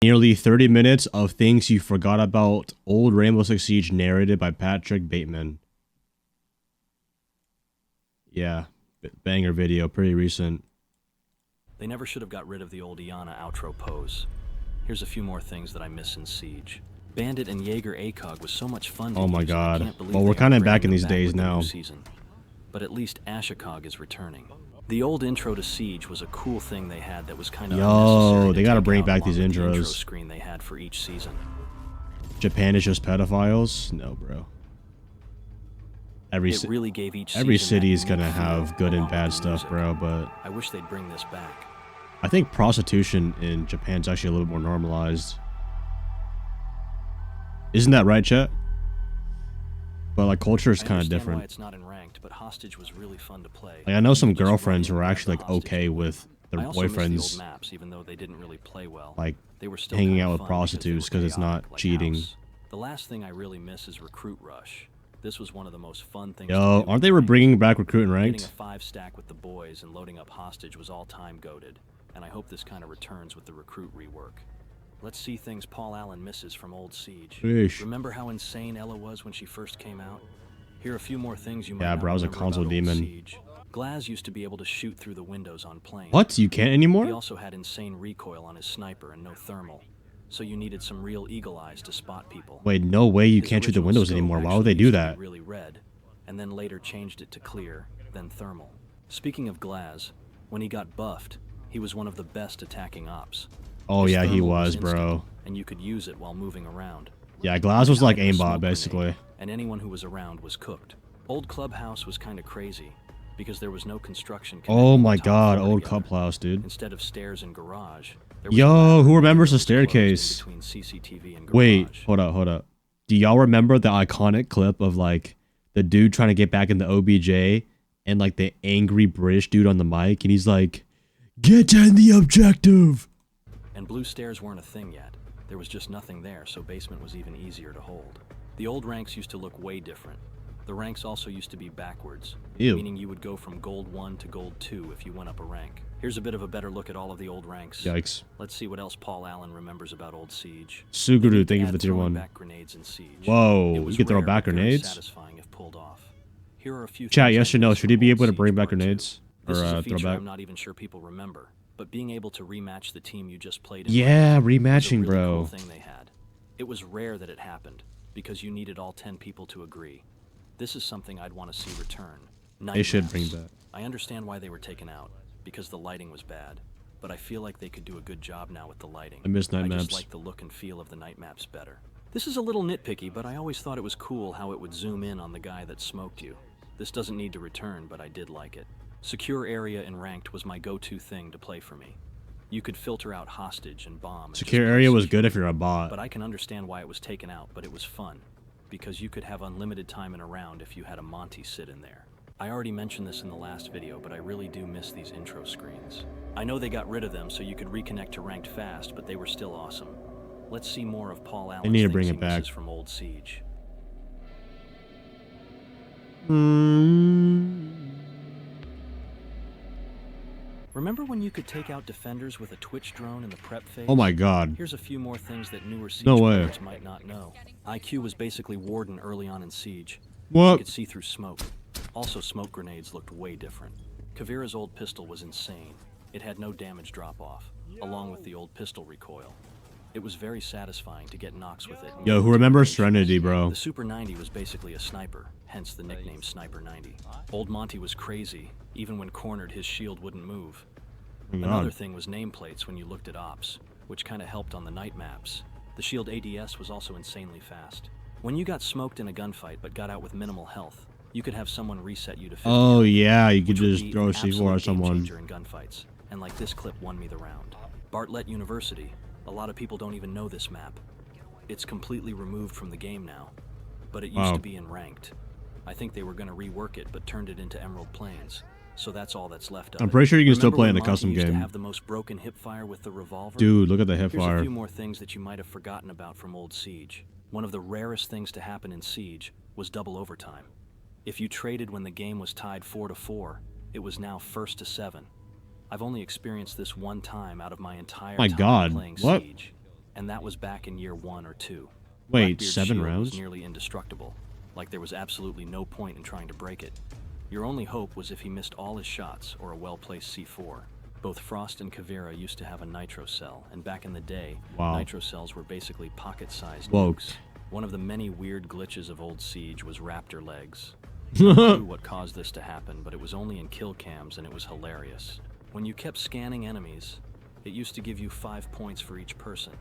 Nearly 30 minutes of things you forgot about old Rainbow Six Siege narrated by Patrick Bateman. Yeah, banger video, pretty recent. They never should have got rid of the old Iana outro pose. Here's a few more things that I miss in Siege. Bandit and Jaeger ACOG was so much fun to Oh my use, god. Well, we're kind of back in these days now. But at least ASHACOG is returning. The old intro to Siege was a cool thing they had that was kind of Yo, they gotta bring back these intros. Intro screen they had for each season. Japan is just pedophiles? No, bro. Every city is gonna have good and bad stuff, bro, but I wish they'd bring this back. I think prostitution in Japan's actually a little more normalized. Isn't that right, chat? But like culture is kind of different. Why it's not in ranked, but Hostage was really fun to play. Like I know some girlfriends who are actually like okay with their boyfriends, maps, even though they didn't really play well. Like they were still hanging out with prostitutes because it's not cheating. The last thing I really miss is Recruit Rush. This was one of the most fun things. Yo, aren't they bringing back Recruit and Ranked? Getting a 5-stack with the boys and loading up Hostage was all-time goated, and I hope this kind of returns with the Recruit rework. Let's see things Paul Allen misses from old Siege. Sheesh. Remember how insane Ella was when she first came out? Here are a few more things you might Yeah, bro, I was a console demon. Siege. Glaz used to be able to shoot through the windows on planes. What? You can't anymore? He also had insane recoil on his sniper and no thermal, so you needed some real eagle eyes to spot people. Wait, no way you can't shoot the windows anymore. Why would they do that? Really red, and then later changed it to clear, then thermal. Speaking of Glaz, when he got buffed, he was one of the best attacking ops. Oh yeah, he was, bro. And you could use it while moving around. Yeah, Glaz was like aimbot basically. And anyone who was around was cooked. Old Clubhouse was kind of crazy because there was no construction. Oh my god, old Clubhouse, dude. Instead of stairs and garage. Yo, who remembers the staircase? CCTV and wait, hold up. Do y'all remember the iconic clip of like the dude trying to get back in the OBJ and like the angry British dude on the mic and he's like, "Get in the objective." And blue stairs weren't a thing yet. There was just nothing there, so basement was even easier to hold. The old ranks used to look way different. The ranks also used to be backwards, meaning you would go from gold 1 to gold 2 if you went up a rank. Here's a bit of a better look at all of the old ranks. Yikes. Let's see what else Paul Allen remembers about old Siege. Suguru, thank you for the tier 1. Back grenades in Siege. Whoa, you can throw back grenades? Satisfying if pulled off. Here are a few Chat, yes or no, should he be able to bring back grenades? This or is a throw feature back? I'm not even sure people remember, but being able to rematch the team you just played yeah, rematching, was a really bro. cool thing they had. It was rare that it happened, because you needed all 10 people to agree. This is something I'd want to see return. They should bring that. I understand why they were taken out, because the lighting was bad, but I feel like they could do a good job now with the lighting. I miss night I maps. just like the look and feel of the night maps better. This is a little nitpicky, but I always thought it was cool how it would zoom in on the guy that smoked you. This doesn't need to return, but I did like it. Secure area in ranked was my go-to thing to play for me. You could filter out hostage and bomb. Secure area was good if you're a bot. But I can understand why it was taken out, but it was fun. Because you could have unlimited time in a round if you had a Monty sit in there. I already mentioned this in the last video, but I really do miss these intro screens. I know they got rid of them so you could reconnect to ranked fast, but they were still awesome. Let's see more of Paul Allen's need to bring it back from old Siege. Remember when you could take out defenders with a Twitch drone in the prep phase? Oh my god. Here's a few more things that newer Siege players might not know. IQ was basically Warden early on in Siege. What? You could see through smoke. Also, smoke grenades looked way different. Kavira's old pistol was insane. It had no damage drop-off, along with the old pistol recoil. It was very satisfying to get knocks with it. Yo, who remembers Serenity, bro? The Super 90 was basically a sniper, hence the nickname Sniper 90. Old Monty was crazy. Even when cornered, his shield wouldn't move. Another thing was nameplates when you looked at ops, which kind of helped on the night maps. The shield ADS was also insanely fast. When you got smoked in a gunfight but got out with minimal health, you could have someone reset you to 50. Oh yeah, you could just throw a C4 at someone. In gunfights, and like this clip won me the round. Bartlett University. A lot of people don't even know this map. It's completely removed from the game now, but it used to be in ranked. I think they were going to rework it, but turned it into Emerald Plains. So that's all that's left of it. I'm pretty sure you can still play in the custom game. To have the most broken hipfire with the revolver? Dude, look at the Here's hipfire. a few more things that you might have forgotten about from old Siege. One of the rarest things to happen in Siege was double overtime. If you traded when the game was tied 4-4, it was now 1-7. I've only experienced this one time out of my entire time playing Siege. And that was back in year 1 or 2. Wait, Blackbeard's 7 shield rounds? was nearly indestructible, like there was absolutely no point in trying to break it. Your only hope was if he missed all his shots or a well-placed C4. Both Frost and Kavira used to have a nitro cell, and back in the day, Wow. nitro cells were basically pocket-sized Woke. nukes. One of the many weird glitches of old Siege was raptor legs. No clue what caused this to happen, but it was only in kill cams and it was hilarious. When you kept scanning enemies, it used to give you 5 points for each person,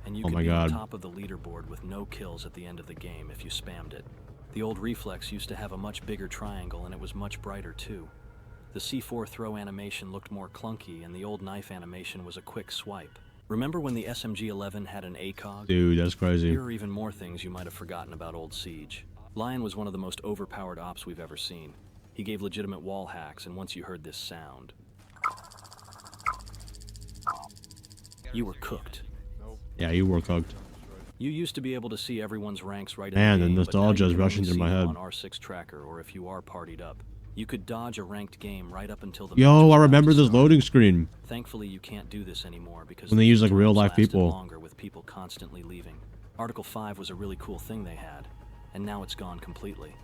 and you Oh could my be on God. top of the leaderboard with no kills at the end of the game if you spammed it. The old reflex used to have a much bigger triangle and it was much brighter too. The C4 throw animation looked more clunky and the old knife animation was a quick swipe. Remember when the SMG-11 had an ACOG? Dude, that's crazy. Here are even more things you might have forgotten about old Siege. Lion was one of the most overpowered ops we've ever seen. He gave legitimate wall hacks, and once you heard this sound, you were cooked. Yeah, you were cooked. You used to be able to see everyone's ranks right Man, in the the game, nostalgia but now is you can rushing only through my see you head. on R6 tracker, or if you are partied up. You could dodge a ranked game right up until the match Yo, was I about remember to this start. loading screen. Thankfully, you can't do this anymore because When they the use, queue like, real times life lasted people. longer with people constantly leaving. Article 5 was a really cool thing they had, and now it's gone completely.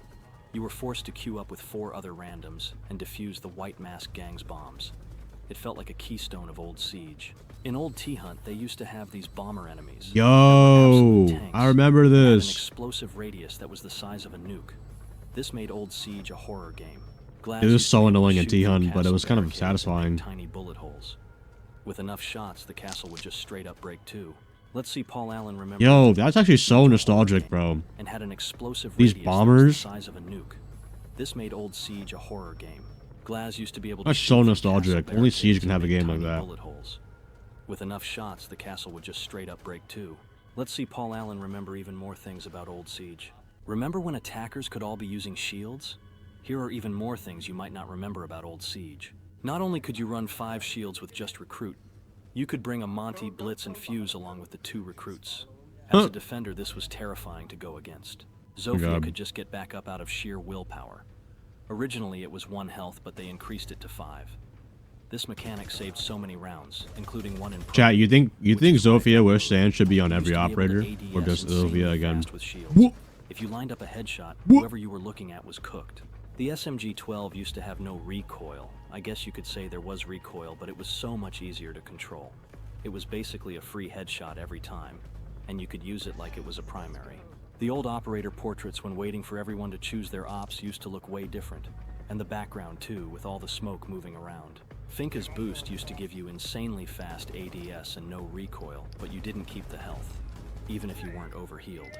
You were forced to queue up with 4 other randoms and defuse the White Mask Gang's bombs. It felt like a keystone of old Siege. In old T-Hunt, they used to have these bomber enemies. that were Yo, absolute tanks I remember and had an this. explosive radius that was the size of a nuke. This made old Siege a horror game. Glass It was used to so be able to annoying in shoot through T-Hunt, but it castle was kind of barricades and make satisfying. Tiny bullet holes. With enough shots, the castle would just straight up break too. Let's see Paul Allen remember. Yo, its that's actually so horror nostalgic, game bro. And had an explosive These radius bombers? that was the size of a nuke. This made old Siege a horror game. Glaz used to be able to That's shoot so through nostalgic. castle Only Siege barricades can and have a make game like tiny that. bullet holes. With enough shots, the castle would just straight up break too. Let's see Paul Allen remember even more things about old Siege. Remember when attackers could all be using shields? Here are even more things you might not remember about old Siege. Not only could you run 5 shields with just Recruit, you could bring a Monty, Blitz, and Fuse along with the 2 recruits. As a defender, this was terrifying to go against. Zofia God. could just get back up out of sheer willpower. Originally, it was 1 health, but they increased it to 5. This mechanic saved so many rounds, including one in Chat, you think which is why Zofia Echo Wish Sand should be on used every to be able to operator, ADS or just insanely Zofia again? fast with shields. Whoop. If you lined up a headshot, Whoop. whoever you were looking at was cooked. The SMG-12 used to have no recoil. I guess you could say there was recoil, but it was so much easier to control. It was basically a free headshot every time, and you could use it like it was a primary. The old operator portraits when waiting for everyone to choose their ops used to look way different, and the background too, with all the smoke moving around. Finka's boost used to give you insanely fast ADS and no recoil, but you didn't keep the health, even if you weren't overhealed.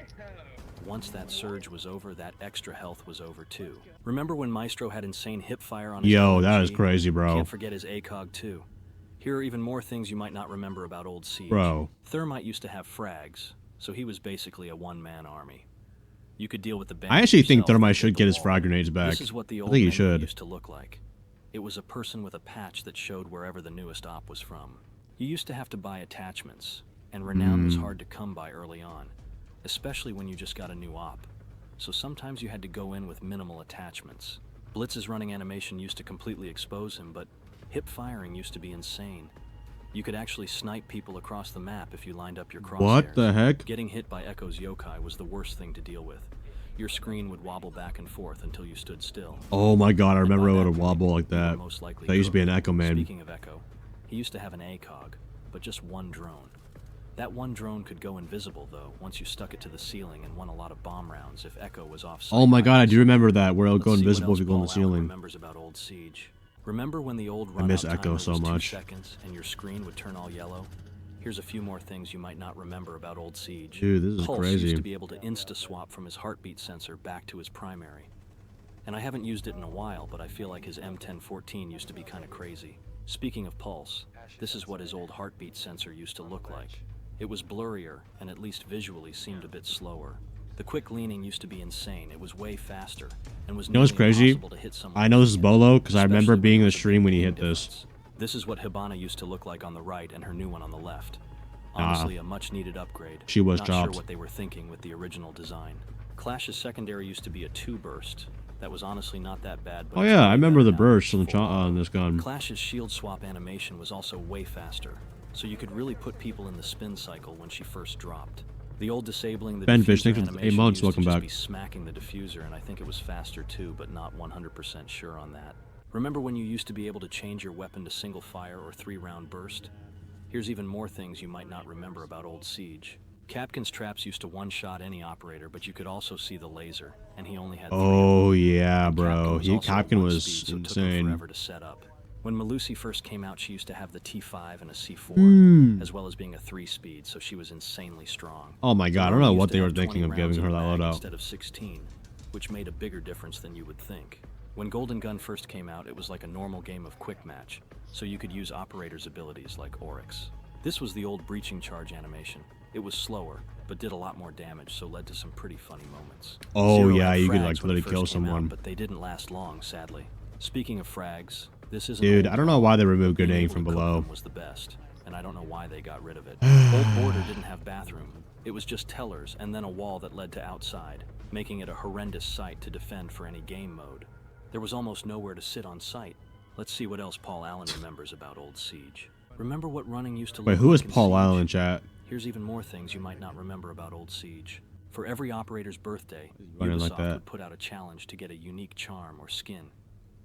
Once that surge was over, that extra health was over too. Remember when Maestro had insane hip fire on his Yo, that LMG? is crazy, bro. Can't forget his ACOG too. Here are even more things you might not remember about old Siege. Bro. Thermite used to have frags, so he was basically a one-man army. You could deal with the I actually think yourself and Thermite hit should the get his wall. frag grenades back. This is what the I old think he menu should. used to look like. It was a person with a patch that showed wherever the newest op was from. You used to have to buy attachments, and renown was hard to come by early on, especially when you just got a new op. So sometimes you had to go in with minimal attachments. Blitz's running animation used to completely expose him, but hip firing used to be insane. You could actually snipe people across the map if you lined up your crosshairs. What the heck? Getting hit by Echo's yokai was the worst thing to deal with. Your screen would wobble back and forth until you stood still. Oh my god, I And remember by it that would point, wobble like you were that. most likely That used to be an cooked. Echo man. Speaking of Echo, he used to have an ACOG, but just one drone. That one drone could go invisible, though, once you stuck it to the ceiling and won a lot of bomb rounds if Echo was off Oh my god, I range. do remember that, where it'll Let's go see what invisible if else you go on the Paul Allen ceiling. remembers about old Siege. Remember when the old I miss run-out Echo timer so was 2 much. seconds and your screen would turn all yellow? Here's a few more things you might not remember about old Siege. Dude, this is Pulse crazy. used to be able to insta-swap from his heartbeat sensor back to his primary. And I haven't used it in a while, but I feel like his M1014 used to be kind of crazy. Speaking of Pulse, this is what his old heartbeat sensor used to look like. It was blurrier, and at least visually seemed a bit slower. The quick leaning used to be insane. It was way faster, and was You know what's nearly crazy? impossible to hit someone I know this is with it, Bolo, because I remember especially being in there the was a stream big when he beam hit this. difference. This is what Hibana used to look like on the right and her new one on the left. Honestly, a much-needed upgrade. She was Not chopped. sure what they were thinking with the original design. Clash's secondary used to be a 2-burst. That was honestly not that bad. But Oh it's yeah, way I remember better the now burst than on the full on this gun. Clash's shield swap animation was also way faster. so you could really put people in the spin cycle when she first dropped. The old disabling the Ben Fish, diffuser thanks for 8 animation months. used Welcome to just back. be smacking the diffuser, and I think it was faster too, but not 100% sure on that. Remember when you used to be able to change your weapon to single fire or 3-round burst? Here's even more things you might not remember about old Siege. Capkin's traps used to one-shot any operator, but you could also see the laser, and he only had 3 of them. Oh yeah, And bro. Capkin was speed, so it took him insane. forever to set up. When Malusi first came out, she used to have the T5 and a C4, as well as being a 3-speed, so she was insanely strong. Oh my god, I don't know what they were thinking of giving her that loadout. Instead of 16, which made a bigger difference than you would think. When Golden Gun first came out, it was like a normal game of quick match, so you could use operators' abilities like Oryx. This was the old breaching charge animation. It was slower, but did a lot more damage, so led to some pretty funny moments. Oh Zero yeah, had you could frags like when it literally first kill came out, someone. but they didn't last long, sadly. Speaking of frags, this is Dude, I don't know why they removed being grenading able from to cook below. them was the best, and I don't know why they got rid of it. Old Border didn't have bathroom. It was just tellers and then a wall that led to outside, making it a horrendous sight to defend for any game mode. There was almost nowhere to sit on site. Let's see what else Paul Allen remembers about old Siege. Remember what running used to look Wait, like who is in Paul Siege? Allen in chat? Here's even more things you might not remember about old Siege. For every operator's birthday, running Ubisoft like that. would put out a challenge to get a unique charm or skin.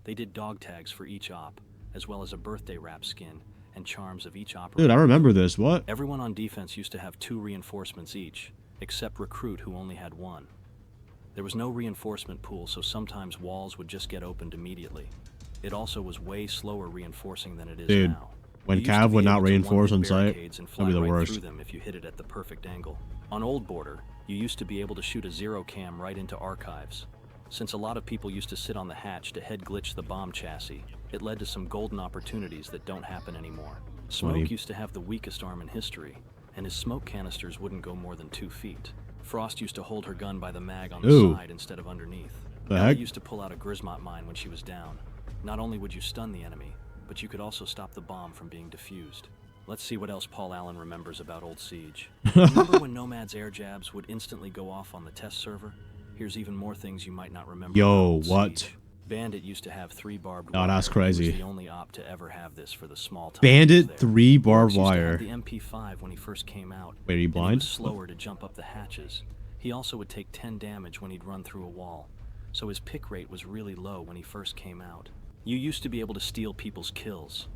They did dog tags for each op, as well as a birthday wrap skin and charms of each operator. Dude, I remember this. What? Everyone on defense used to have 2 reinforcements each, except Recruit, who only had 1. There was no reinforcement pool, so sometimes walls would just get opened immediately. It also was way slower reinforcing than it is Dude, now. when You used to Cav be would not able to reinforce one-hit on sight, barricades and that'd be fly the right worst. through them if you hit it at the perfect angle. On Old Border, you used to be able to shoot a zero cam right into archives. Since a lot of people used to sit on the hatch to head glitch the bomb chassis, it led to some golden opportunities that don't happen anymore. Smoke Funny. used to have the weakest arm in history, and his smoke canisters wouldn't go more than 2 feet. Frost used to hold her gun by the mag on the Ooh. side instead of underneath. The Ellie heck? used to pull out a Grismot mine when she was down. Not only would you stun the enemy, but you could also stop the bomb from being defused. Let's see what else Paul Allen remembers about old Siege. Remember when Nomad's air jabs would instantly go off on the test server? Here's even more things you might not remember. Yo, about old what? Siege. Bandit used to have 3 barbed Oh, wire. that's He crazy. was the only op to ever have this for the small time. Bandit he was there. 3 barbed Oryx used to have wire. the MP5 when he first came out. Wait, are you and he blind? was slower to jump up the hatches. He also would take 10 damage when he'd run through a wall, so his pick rate was really low when he first came out. You used to be able to steal people's kills.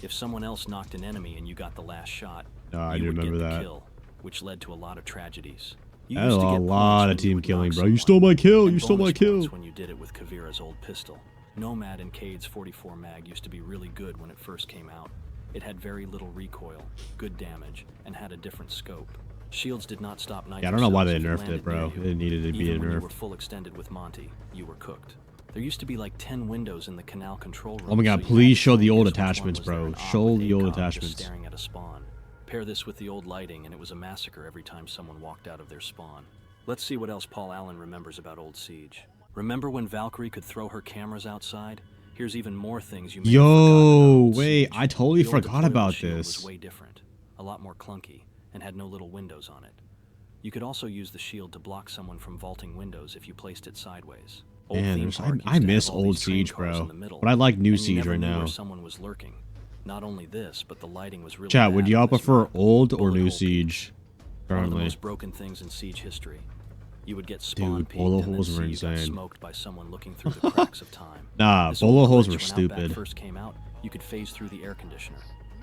If someone else knocked an enemy and you got the last shot, I you do would remember get the that. kill, which led to a lot of tragedies. You That was used to a get lot points of when you team would killing, knock bro. You someone, stole my kill. and You stole my bonus kill. points when you did it with Kavira's old pistol. Nomad and Cade's 44 mag used to be really good when it first came out. It had very little recoil, good damage, and had a different scope. Shields did not stop nitro Yeah, I don't know why cells they if it nerfed landed it, bro. near you. It needed to be Even when you were nerfed. full extended with Monty, you were cooked. There used to be like 10 windows in the canal control room. Oh my god, so you had please to show try the and old guess which one attachments, was there, bro. an op Show with the old ACOG just attachments. staring at a spawn. Pair this with the old lighting, and it was a massacre every time someone walked out of their spawn. Let's see what else Paul Allen remembers about old Siege. Remember when Valkyrie could throw her cameras outside? Here's even more things you may have forgotten about Yo, old wait, Siege. I totally The old forgot deployable about shield this. was way different, a lot more clunky, and had no little windows on it. You could also use the shield to block someone from vaulting windows if you placed it sideways. Old Man, Theme Park I used to miss have all old these train Siege, cars bro. in the middle, But I like new and you Siege never right knew now. where someone was lurking. Not only this, but the lighting was really Chat, bad would on y'all this prefer map. old or Bullet new hole Siege? peak. One of the Currently. most broken things in Siege history. You would get spawn Dude, peeked bullet and then holes were see you got insane. smoked by someone looking through the cracks of time. Nah, This old bullet holes glitch, were when Outback stupid. first came out, you could phase through the air conditioner.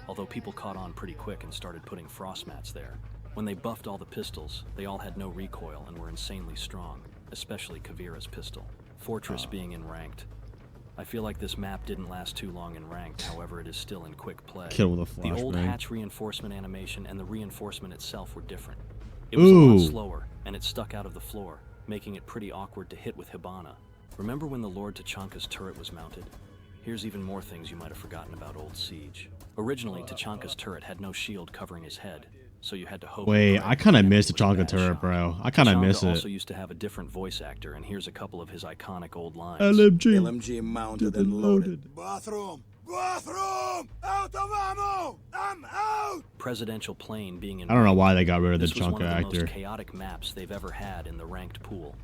Although people caught on pretty quick and started putting frost mats there. When they buffed all the pistols, they all had no recoil and were insanely strong, especially Kavira's pistol. Fortress being in ranked. I feel like this map didn't last too long in ranked, however it is still in quick play. Kill with a The old flashbang. hatch reinforcement animation and the reinforcement itself were different. It was a lot Ooh. slower, and it stuck out of the floor, making it pretty awkward to hit with Hibana. Remember when the Lord Tachanka's turret was mounted? Here's even more things you might have forgotten about old Siege. Originally, Tachanka's turret had no shield covering his head, so you had to hope. Wait, and pray I kind of the miss the enemy Chonka was a bad turret, shot. bro. I kind of miss Tachanka also it. used to have a different voice actor, and here's a couple of his iconic old lines. LMG. LMG mounted and loaded. Bathroom! Bathroom! Out of ammo! I'm out! Presidential plane being in I don't know why they got rid of the This was one Chonka of the actor. most chaotic maps they've ever had in the ranked pool.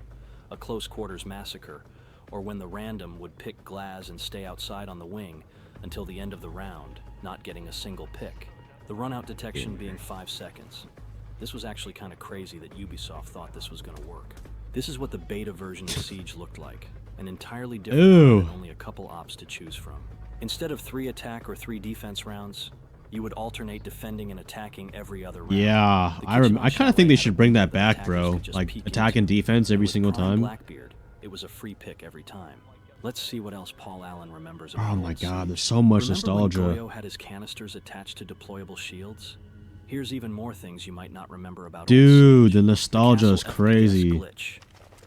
A close quarters massacre, or when the random would pick Glaz and stay outside on the wing until the end of the round, not getting a single pick. The run-out detection being 5 seconds. This was actually kind of crazy that Ubisoft thought this was going to work. This is what the beta version of Siege looked like. An entirely different map and only a couple ops to choose from. Instead of 3 attack or 3 defense rounds, you would alternate defending and attacking every other round. Yeah, I kind of think they should bring that back, bro. Like attack and defense every single time. Blackbeard, it was a free pick every time. Let's see what else Paul Allen remembers about Oh my Old god, Siege. there's so much Remember nostalgia. when Goyo had his canisters attached to deployable shields? Here's even more things you might not remember about Dude, Old Siege. the nostalgia is Castle crazy. FPS glitch.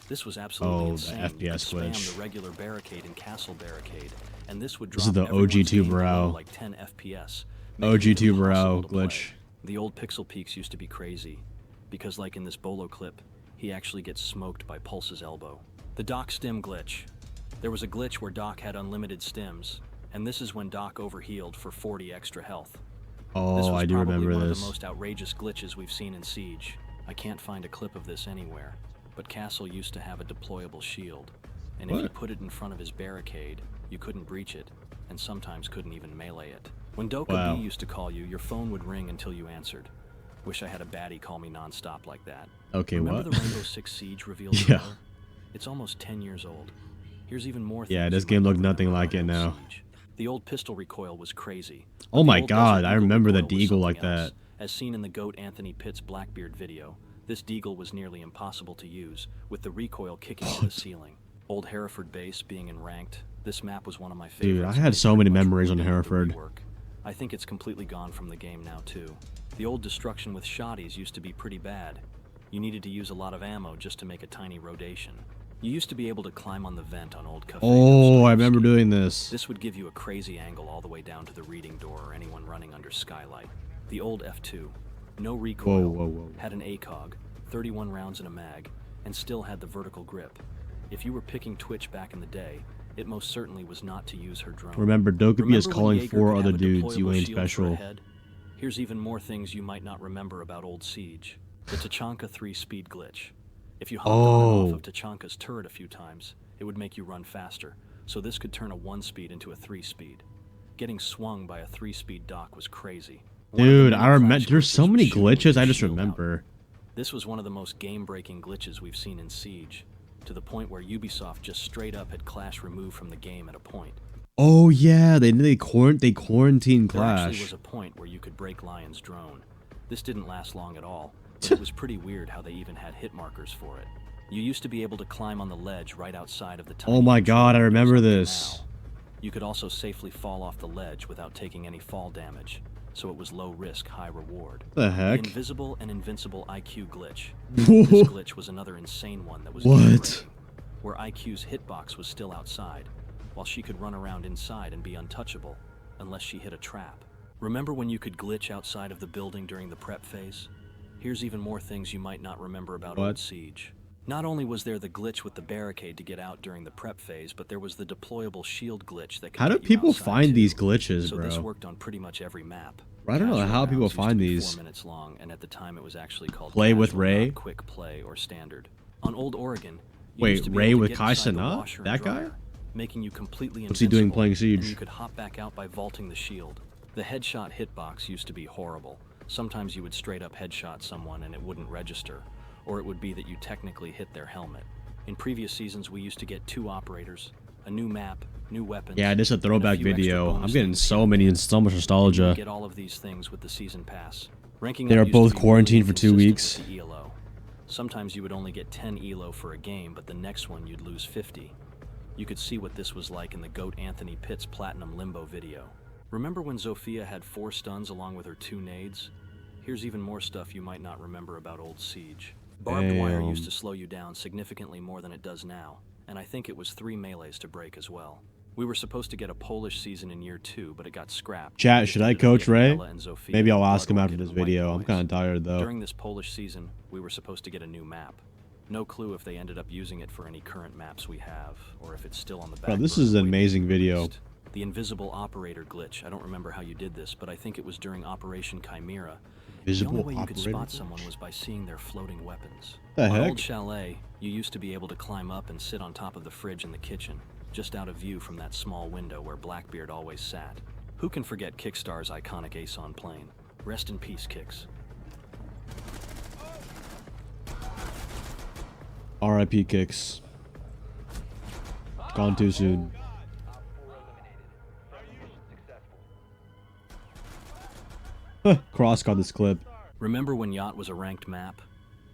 This was absolutely insane. The FPS you could spam glitch. the regular barricade and castle barricade, and this would drop This is the everyone's OG2 game bro. below like 10 FPS. making it OG2 bro impossible to play. glitch. The old pixel peaks used to be crazy, because like in this Bolo clip, he actually gets smoked by Pulse's elbow. The Doc stim glitch. There was a glitch where Doc had unlimited stims, and this is when Doc overhealed for 40 extra health. This Oh, was I do probably remember one this. of the most outrageous glitches we've seen in Siege. I can't find a clip of this anywhere, but Castle used to have a deployable shield, and if you What? put it in front of his barricade, you couldn't breach it, and sometimes couldn't even melee it. When Doka Wow. B used to call you, your phone would ring until you answered. Wish I had a baddie call me non-stop like that. Okay, Remember what? the Rainbow Six Siege reveal Yeah. trailer? It's almost 10 years old. Here's even more Yeah, things this you game might looked not nothing remember like it about Old now. Siege. The old pistol recoil was crazy. Oh but the my old god, Desert I Eagle remember the recoil was deagle like something else. that. As seen in the GOAT Anthony Pitts Blackbeard video, this deagle was nearly impossible to use, with the recoil kicking to the ceiling. Old Hereford base being in ranked, this map was one of my favorites. Dude, I and had they so pretty many much memories on ruined it with the Hereford. rework. I think it's completely gone from the game now too. The old destruction with shotties used to be pretty bad. You needed to use a lot of ammo just to make a tiny rotation. You used to be able to climb on the vent on old Cafe Oh, I remember Dostoevsky. doing this. This would give you a crazy angle all the way down to the reading door or anyone running under skylight. The old F2, no recoil, Whoa. had an ACOG, 31 rounds in a mag, and still had the vertical grip. If you were picking Twitch back in the day, it most certainly was not to use her drone. Remember, Dokubi is Remember when calling Jaeger 4 could other have a dudes. You deployable ain't shield for a special. head? Here's even more things you might not remember about Old Siege. The Tachanka 3 speed glitch. If you hopped on and off of Tachanka's turret a few times, it would make you run faster, so this could turn a 1-speed into a 3-speed. Getting swung by a 3-speed Doc was crazy. One of the Dude, many I remember. crash There's glitches so was many shooting with glitches. your I just shield out. remember. This was one of the most game-breaking glitches we've seen in Siege, to the point where Ubisoft just straight up had Clash removed from the game at a point. Oh yeah, they quarantined There actually Clash. was a point where you could break Lion's drone. This didn't last long at all, but it was pretty weird how they even had hit markers for it. You used to be able to climb on the ledge right outside of the tiny Oh my control god, I windows remember up to this. now. You could also safely fall off the ledge without taking any fall damage, so it was low risk, high reward. The heck? The invisible and invincible IQ glitch. This glitch was another insane one that was What? game-breaking, where IQ's hitbox was still outside, while she could run around inside and be untouchable, unless she hit a trap. Remember when you could glitch outside of the building during the prep phase? Here's even more things you might not remember about What? Old Siege. Not only was there the glitch with the barricade to get out during the prep phase, but there was the deployable shield glitch that could How do get you people outside find too. these glitches, So this bro? worked on pretty much every map. I don't know Casual how people rounds used to find be these. 4 minutes long, and at the time it was actually called Play with casual, Ray? not quick play or standard. On Old Oregon, you Wait, used to be Ray able to with get Kai inside the Cenat? washer and That guy? dryer, making you completely What's he doing invincible, playing and Siege? you could hop back out by vaulting the shield. The headshot hitbox used to be horrible. Sometimes you would straight up headshot someone and it wouldn't register, or it would be that you technically hit their helmet. In previous seasons, we used to get 2 operators, a new map, new weapons. Yeah, this is a and throwback few extra video. I'm bonus getting things so here and many there. and so much And you nostalgia. get all of these things with the season pass. Ranking They up are used to both be quarantined for 2 inconsistent weeks. with the ELO. Sometimes you would only get 10 ELO for a game, but the next one you'd lose 50. You could see what this was like in the GOAT Anthony Pitts Platinum Limbo video. Remember when Zofia had 4 stuns along with her 2 nades? Here's even more stuff you might not remember about Old Siege. Barbed wire used Damn. to slow you down significantly more than it does now, and I think it was 3 melees to break as well. We were supposed to get a Polish season in year 2, but it got scrapped. Chat, We should I ended up coach getting Ray? Ella and Zofia Maybe I'll and ask him Blood after Orchid this and White video. I'm Boys. kind of tired though. During this Polish season, we were supposed to get a new map. No clue if they ended up using it for any current maps we have, or if it's still on the back Bro, this burner is an waiting to amazing be video. released. The invisible operator glitch. I don't remember how you did this, but I think it was during Operation Chimera. The Visible only way you could operator spot glitch? someone was by seeing their floating weapons. The On heck? Old Chalet, you used to be able to climb up and sit on top of the fridge in the kitchen, just out of view from that small window where Blackbeard always sat. Who can forget Kickstar's iconic Ace on plane? Rest in peace, Kicks. R.I.P. Kicks. Gone too soon. Cross got this clip. Remember when Yacht was a ranked map?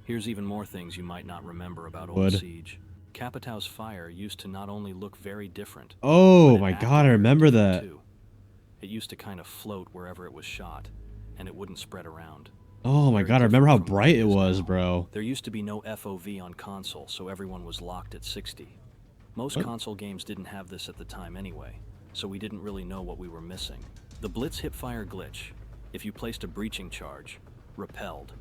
Here's even more things you might not remember about Old Would. Siege. Capitau's Fire used to not only look very different, Oh but it my acted god, I very remember different that. too. It used to kind of float wherever it was shot, and it wouldn't spread around. Oh my Very god, I remember how different from what bright it is was, now. bro. There used to be no FOV on console, so everyone was locked at 60. Most What? console games didn't have this at the time anyway, so we didn't really know what we were missing. The Blitz hipfire glitch, if you placed a breaching charge, repelled,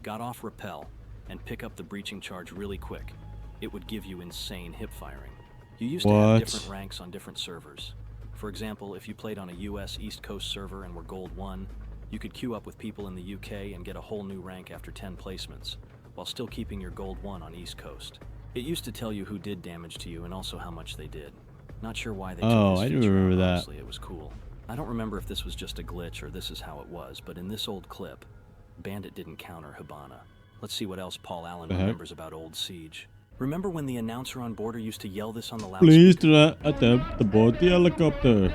got off repel, and pick up the breaching charge really quick, it would give you insane hip firing. You used to have What? different ranks on different servers. For example, if you played on a US East Coast server and were Gold 1, you could queue up with people in the UK and get a whole new rank after 10 placements, while still keeping your Gold 1 on East Coast. It used to tell you who did damage to you and also how much they did. Not sure why they took Oh, this I do feature remember out, that. honestly, it was cool. I don't remember if this was just a glitch or this is how it was, but in this old clip, Bandit didn't counter Hibana. Let's see what else Paul Allen heck? remembers about Old Siege. Remember when the announcer on Border used to yell this on the Please loudspeaker? do not attempt to board the helicopter.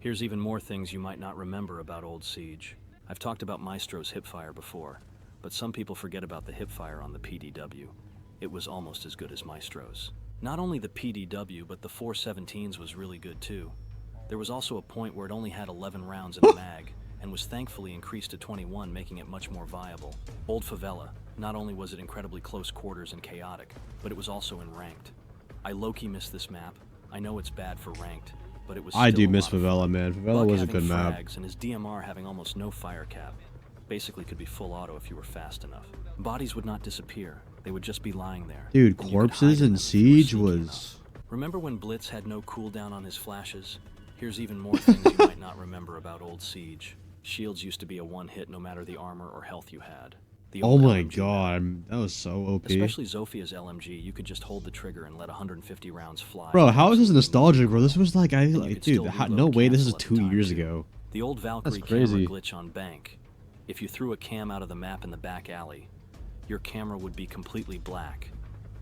Here's even more things you might not remember about Old Siege. I've talked about Maestro's hipfire before, but some people forget about the hipfire on the PDW. It was almost as good as Maestro's. Not only the PDW, but the 417s was really good too. There was also a point where it only had 11 rounds in the mag, and was thankfully increased to 21, making it much more viable. Old Favela, not only was it incredibly close quarters and chaotic, but it was also in ranked. I low-key miss this map. I know it's bad for ranked, but it was I still do a miss lot of Favela, fun. man. Favela Buck was a having good map. frags and his DMR having almost no fire cap. Basically could be full auto if you were fast enough. Bodies would not disappear. They would just be lying there. Dude, and you could corpses hide in them if you were Siege sneaky was... enough. Remember when Blitz had no cooldown on his flashes? Here's even more things you might not remember about Old Siege. Shields used to be a one-hit no matter the armor or health you had. The Oh old my LMG god, that was so OP. Especially Zophia's LMG, you could just hold the trigger and let 150 rounds fly. Bro, how is this Absolutely nostalgic, bro? This was like, you like could dude, still how, reload no way, this is cancel at the 2 time, years too. ago. The old Valkyrie crazy. camera glitch on Bank. If you threw a cam out of the map in the back alley, your camera would be completely black,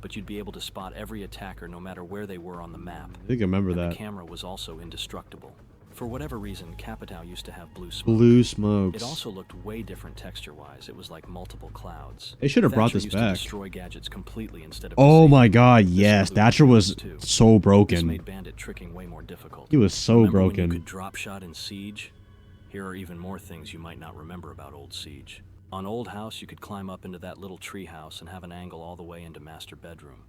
but you'd be able to spot every attacker no matter where they were on the map. I think I remember And that. the camera was also indestructible. For whatever reason, Capitao used to have blue smoke. Blue smokes. It also looked way different texture-wise. It was like multiple clouds. They should have brought Thatcher this used to back. destroy gadgets completely instead of Oh disabling my them. god, This yes, included Thatcher was weapons, too. so This broken. made bandit tricking way more difficult. He was so Remember when you broken. could drop shot in Siege? Here are even more things you might not remember about Old Siege. On Old House, you could climb up into that little tree house and have an angle all the way into master bedroom.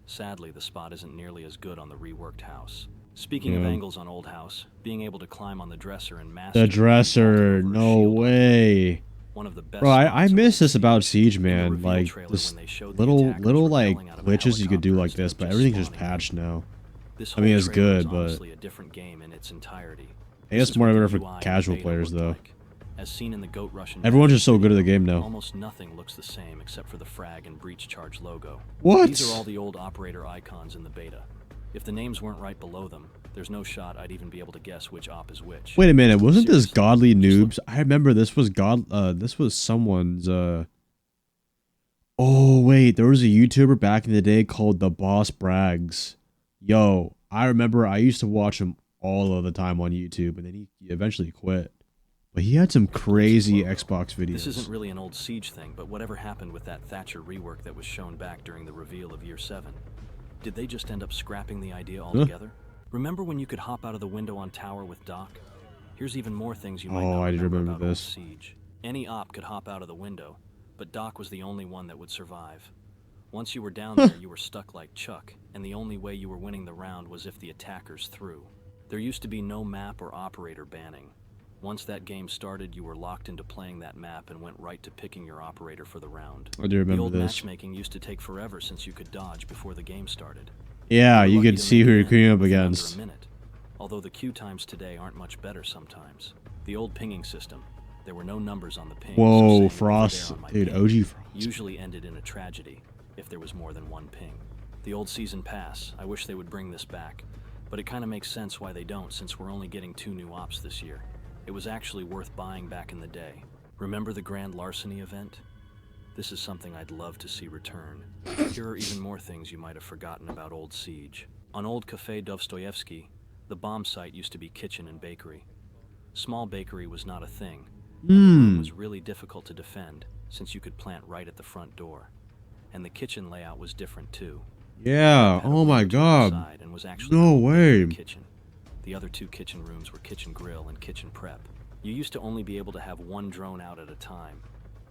Sadly, the spot isn't nearly as good on the reworked house. Speaking of Yeah. angles on Old House, being able to climb on the dresser and master The dresser, vaulting over a no shield on way. one of the best Bro, I spots of miss Old this about Siege, In the man. reveal Like, trailer this when they showed the little attackers like rappelling out of a glitches you could do helicopter like instead this, of but just everything's just spawning. patched now. This I mean, whole it's trailer good, is but honestly a different game in its entirety. I This guess is more what better the for UI casual beta players, looked though. like. As seen in the Goat Rush and Everyone's Bandit just so good at the video, game now. Almost nothing looks the same except for the frag and breach charge logo. What? These are all the old operator icons in the beta. If the names weren't right below them, there's no shot I'd even be able to guess which op is which. Wait a minute, wasn't this Seriously, Godly just look- Noobs? I remember this was this was someone's Oh wait, there was a YouTuber back in the day called The Boss Brags. Yo, I remember I used to watch him all of the time on YouTube, and then he eventually quit. But he had some crazy Xbox videos. This isn't really an old Siege thing, but whatever happened with that Thatcher rework that was shown back during the reveal of Year 7? Did they just end up scrapping the idea altogether? Remember when you could hop out of the window on tower with Doc? Here's even more things you might Oh, not I do remember remember about Old this. Siege. Any op could hop out of the window, but Doc was the only one that would survive. Once you were down there, you were stuck like Chuck, and the only way you were winning the round was if the attackers threw. There used to be no map or operator banning. Once that game started, you were locked into playing that map and went right to picking your operator for the round. I do The remember old this. matchmaking used to take forever since you could dodge before the game started. Yeah, were you lucky could to see make who it you're in queuing up within under against. a minute. Although the queue times today aren't much better sometimes. The old pinging system, there were no numbers on the ping. so saying Whoa, over Frost, there on my dude, ping OG Frost. usually ended in a tragedy if there was more than one ping. The old season pass, I wish they would bring this back, but it kind of makes sense why they don't since we're only getting 2 new ops this year. It was actually worth buying back in the day. Remember the Grand Larceny event? This is something I'd love to see return. Here are even more things you might have forgotten about Old Siege. On Old Café Dostoevsky, the bomb site used to be kitchen and bakery. Small bakery was not a thing. And the room was really difficult to defend since you could plant right at the front door. And the kitchen layout was different too. Yeah. Had a Oh my window to the god. side and was actually No called the way. kitchen. The other two kitchen rooms were kitchen grill and kitchen prep. You used to only be able to have one drone out at a time.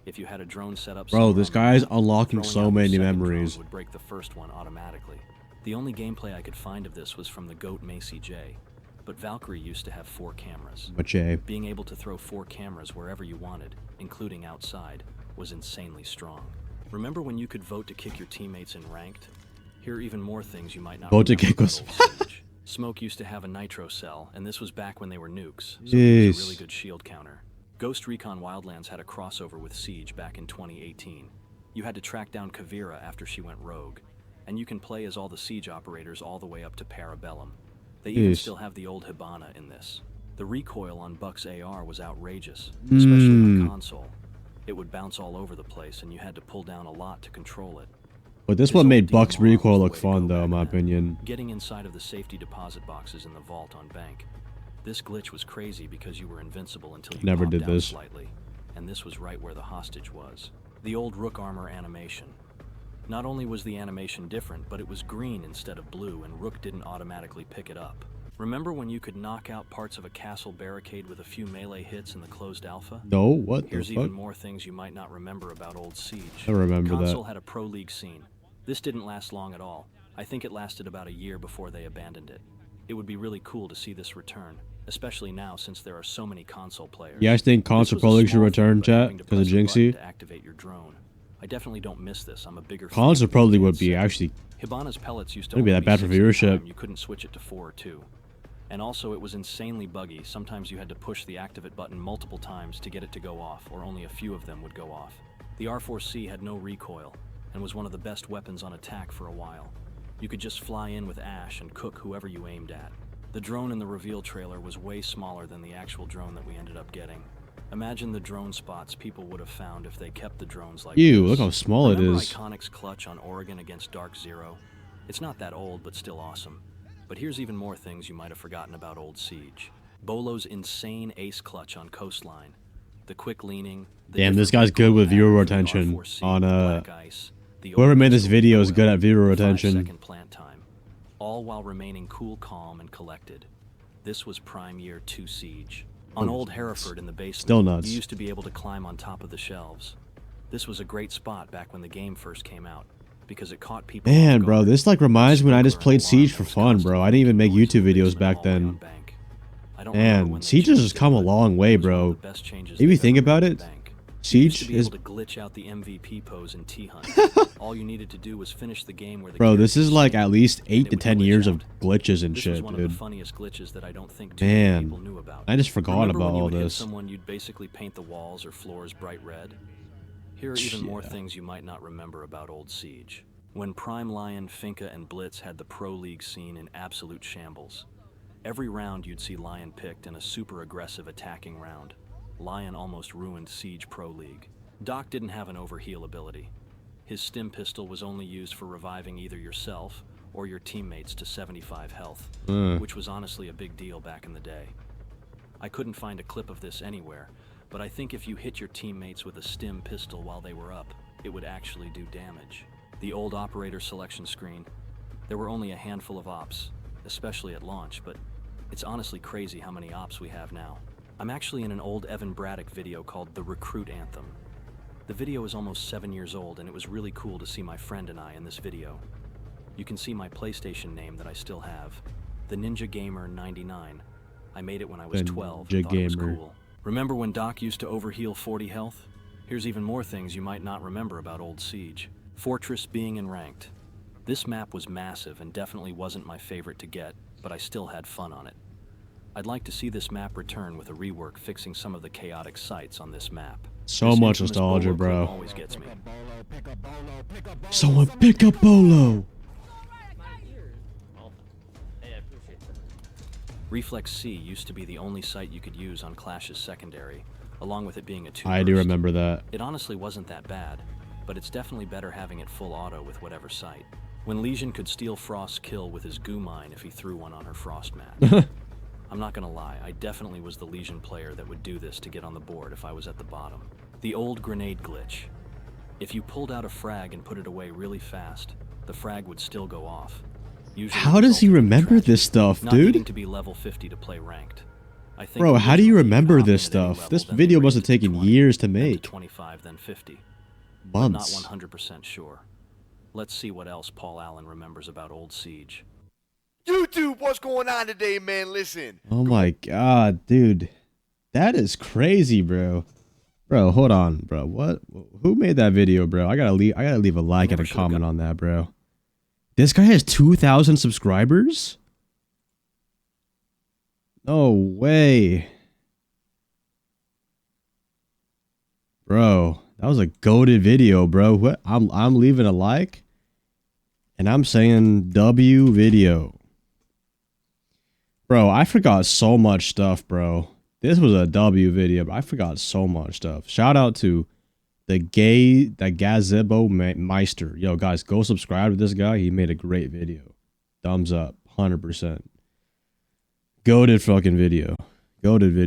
If you had a drone set up, Bro, this guy's somewhere on the map, unlocking throwing so out your many second memories. drone would break the first one automatically. The only gameplay I could find of this was from the GOAT Macy J, but Valkyrie used to have 4 cameras. Mache. Being able to throw 4 cameras wherever you wanted, including outside, was insanely strong. Remember when you could vote to kick your teammates in ranked? Here are even more things you might not Vote to remember kick about was- Old Siege. Smoke used to have a nitro cell, and this was back when they were nukes, so it was a Jeez. really good shield counter. Ghost Recon Wildlands had a crossover with Siege back in 2018. You had to track down Kavira after she went rogue, and you can play as all the Siege operators all the way up to Parabellum. They even Jeez. still have the old Hibana in this. The recoil on Buck's AR was outrageous, especially on console. It would bounce all over the place, and you had to pull down a lot to control it. But this This one old made Buck's DMR was recoil the look way to fun go though, in back my then. opinion. Getting inside of the safety deposit boxes in the vault on Bank. This glitch was crazy because you were invincible until you Never popped did out this. slightly, and this was right where the hostage was. The old Rook armor animation. Not only was the animation different, but it was green instead of blue, and Rook didn't automatically pick it up. Remember when you could knock out parts of a castle barricade with a few melee hits in the closed alpha? No, what the Here's fuck? even more things you might not remember about Old Siege. I remember Console that. had a Pro League scene. This didn't last long at all. I think it lasted about a year before they abandoned it. It would be really cool to see this return, especially now since there are so many console players. You guys think This console was a Pro League should small return, thing, but chat? having to Because of press a button Jinxie? to activate your drone. I definitely don't miss this. I'm a bigger fan Console of Pro League the would be advanced actually... Hibana's pellets used to Wouldn't be only that bad for 6 at a viewership. time. You couldn't switch it to 4 or 2. And also, it was insanely buggy. Sometimes you had to push the activate button multiple times to get it to go off, or only a few of them would go off. The R4C had no recoil, and was one of the best weapons on attack for a while. You could just fly in with Ash and cook whoever you aimed at. The drone in the reveal trailer was way smaller than the actual drone that we ended up getting. Imagine the drone spots people would have found if they kept the drones like Ew, this. look how small it Remember is. Iconic's clutch on Oregon against Dark Zero? It's not that old, but still awesome. But here's even more things you might have forgotten about Old Siege. Bolo's insane ace clutch on Coastline. The quick leaning. The Damn, this different guy's good with recoil viewer pattern from the retention R4C on, with the black ice, the whoever open made this pistol video is recoil, good at viewer the retention. 5-second plant time. All while remaining cool, calm, and collected. This was Prime Year 2 Siege. On Old Hereford in the basement, Still nuts. you used to be able to climb on top of the shelves. This was a great spot back when the game first came out, because it caught people off Man, bro, guard. this like reminds me when I just Sprinkler played and Siege alarm for that was fun, bro. I didn't even make constantly YouTube making videos noise in the back hallway on then. Bank. I don't remember when Man, they Siege has changed just it, come a but long way, it was one of bro. the best changes If you they've think ever about made it, to Bank. You used to Siege be is... able to glitch out the MVP pose in T-Hunt. All you needed to do was finish the game where the Bro, this is characters like stand, at least and 8 it to would 10 glitch years out. of glitches and This shit, was one of dude. the funniest glitches that I don't think too many people knew about. I just forgot Remember about when you all would hit this. someone, you'd basically paint the walls or floors bright red? Here are even more Yeah. things you might not remember about Old Siege. When Prime Lion, Finka, and Blitz had the Pro League scene in absolute shambles. Every round you'd see Lion picked in a super aggressive attacking round. Lion almost ruined Siege Pro League. Doc didn't have an overheal ability. His stim pistol was only used for reviving either yourself or your teammates to 75 health, which was honestly a big deal back in the day. I couldn't find a clip of this anywhere, but I think if you hit your teammates with a stim pistol while they were up, it would actually do damage. The old operator selection screen. There were only a handful of ops, especially at launch, but it's honestly crazy how many ops we have now. I'm actually in an old Evan Braddock video called The Recruit Anthem. The video is almost 7 years old, and it was really cool to see my friend and I in this video. You can see my PlayStation name that I still have, the Ninja Gamer 99. I made it when I was The 12 Ninja and thought it was Gamer. cool. Remember when Doc used to overheal 40 health? Here's even more things you might not remember about Old Siege. Fortress being in ranked. This map was massive and definitely wasn't my favorite to get, but I still had fun on it. I'd like to see this map return with a rework fixing some of the chaotic sites on this map. So This much infamous nostalgia, Bolo clip bro. always gets me. Someone pick up Bolo! Reflex C used to be the only sight you could use on Clash's secondary, along with it being a 2 I do remember that. It honestly wasn't that bad, but it's definitely better having it full auto with whatever sight. When Legion could steal Frost's kill with his goo mine if he threw one on her Frost mat. I'm not gonna lie, I definitely was the Legion player that would do this to get on the board if I was at the bottom. The old grenade glitch. If you pulled out a frag and put it away really fast, the frag would still go off. Usually How does he remember this stuff, not needing dude? to be level 50 to play ranked. I think Bro, how do you originally remember could hop this into any stuff? level, This then video they must have raised it to taken 20, years to then make. 25, then 50. But not Months. 100% sure. Let's see what else Paul Allen remembers about Old Siege. YouTube, what's going on today, man? Listen. Oh my god, dude. That is crazy, bro. Bro, hold on, bro. What? Who made that video, bro? I gotta leave a like and a comment on that, bro. This guy has 2,000 subscribers? No way. Bro, that was a goated video, bro. What? I'm leaving a like and I'm saying W video. Bro, I forgot so much stuff, bro. This was a W video, but I forgot so much stuff. Shout out to the Gazebo Meister. Yo, guys, go subscribe to this guy. He made a great video. Thumbs up, 100%. Goated fucking video. Goated video.